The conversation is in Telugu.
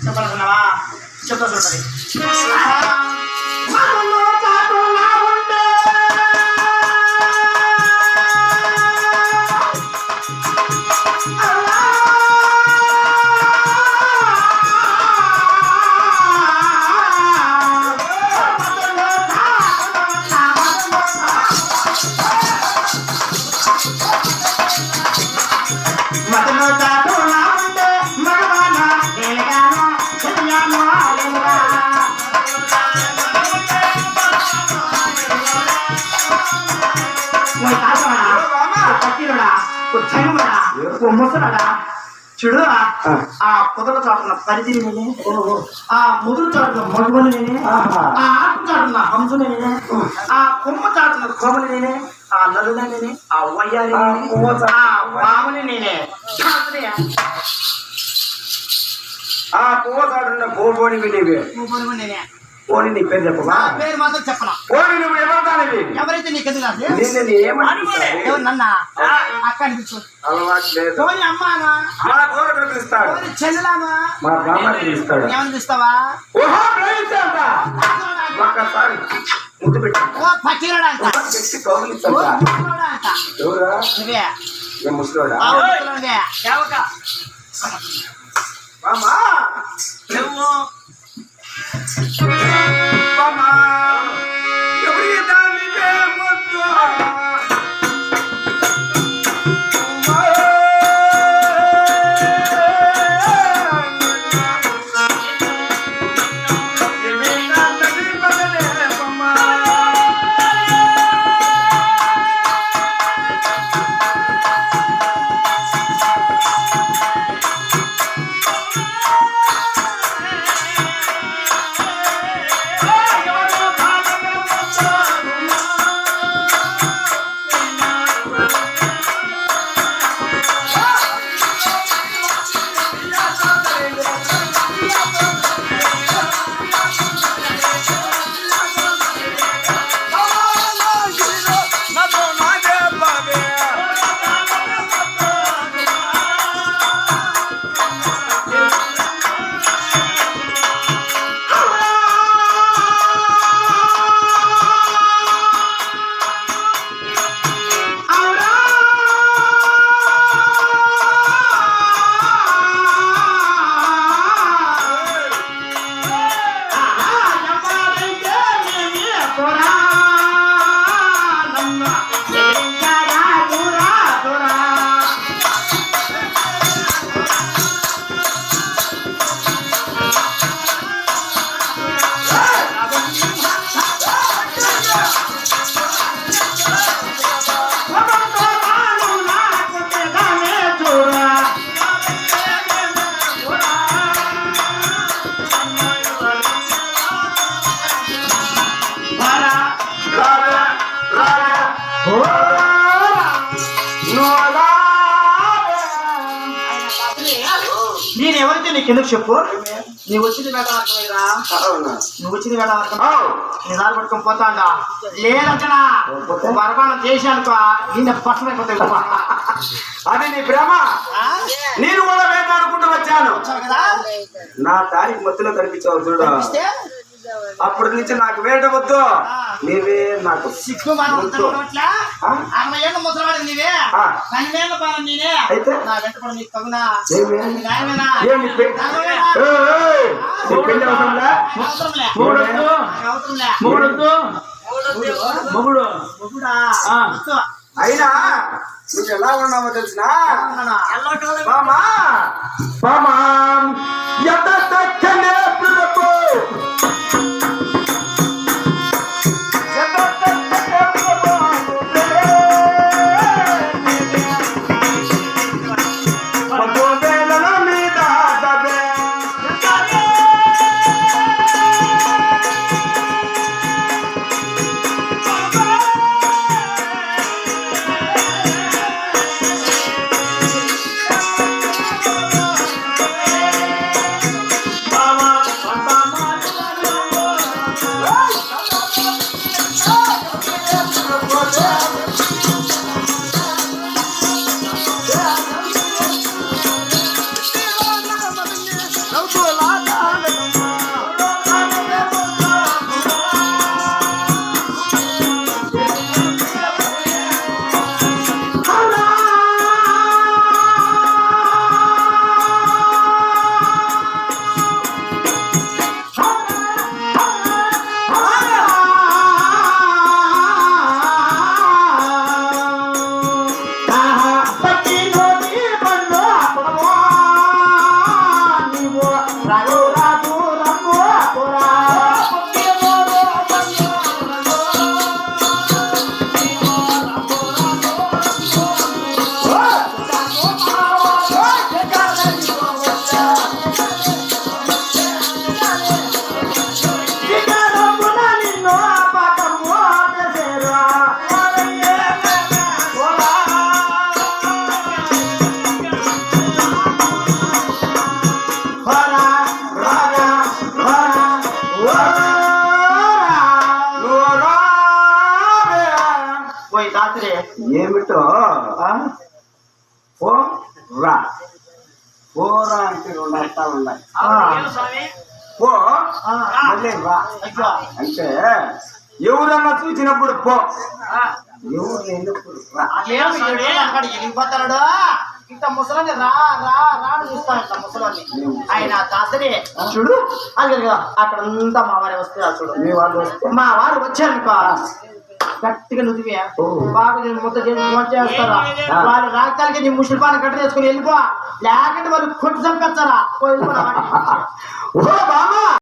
చెప్పాలనుకున్నావా? చెప్తా చూడండి. ముసలాడా చూడు, ఆ పొదల చాటున్న పరిధి నేనే, ఆ ముదురు చాటున్న మగువని నేనే, ఆ ఆకు చాటున్న హంసుని నేనే, ఆ కొమ్మ చాటున్న కోమని నేనే, ఆ నలుల నేనే, ఆ వయ్యారి ఆ వామని నేనే, ఆ పువ్వ చాటున్న పోని నేనే. పోని నీ పేరు చెప్పవా? పేరు మాత్రం చెప్పనా? పోని నువ్వు ఎవరిదానివి? ఎవరైతే నీకెందుకు నన్న అక్క అనిపించు అలవాటు లేదు. పోని అమ్మానా? మా కోరకుడు పిలుస్తాడు. పోని చెల్లెలామా? మా బామ్మ పిలుస్తాడు. ఏమని పిలుస్తావా? ఒక్కసారి ముద్దు పెట్టి పచ్చిరాడా అంట నువ్వే ముసలోడా నేను ఎవరైతే నీకు ఎందుకు చెప్పు? నువ్వు వచ్చింది వేటవర్గమేరా, నువ్వు వచ్చింది వేటవర్గం. నీ దారి పట్టుకొని పోతా అంట లేదంటనా వరబాణం చేశానుకో నిన్న పట్టమైపోతాయి. అది నీ ప్రేమ. నేను కూడా వేటాడుకుంటూ వచ్చాను కదా, నా దారికి మధ్యలో కనిపించావు చూడు. అప్పటి నుంచి నాకు వేట వద్దు, నీవే నాకు సిగ్గు. మనం 60 ఏళ్ళ ముసలివాడికి నీవే, 12 ఏళ్ళ పాలన నేనే. అయితే నా వెంట కూడా నీకు తగునా? అయినా నువ్వు ఎలా ఉన్నావో తెలిసినా బామా బామా ఎంత చక్కనే పిలుపు ఏమిటో పో రా పోరా అంటే రెండు అర్థాలు ఉన్నాయి. పో మళ్ళీ రా అంటే ఎవరన్నా చూసినప్పుడు పో, ఎవరు లేనప్పుడు రా. వెళ్ళిపోతాడు ఇంత ముసలాన్ని రా రా రా అని చూస్తాను. ఇంత ముసలాన్ని ఆయన దాసరి చూడు అది కదా అక్కడ అంతా మా వారి వస్తే చూడు. మీ వాళ్ళు వస్తే మా వారు వచ్చారనుకో గట్టిగా నుదివే బాగా నేను ముద్ద చేస్తారా వాళ్ళు రాగతాలకి నీ ముసలిపాన్ని గట్ట చేసుకుని వెళ్ళిపో, లేకపోతే వాళ్ళు కొట్టి చంపేస్తారా. ఓ బామా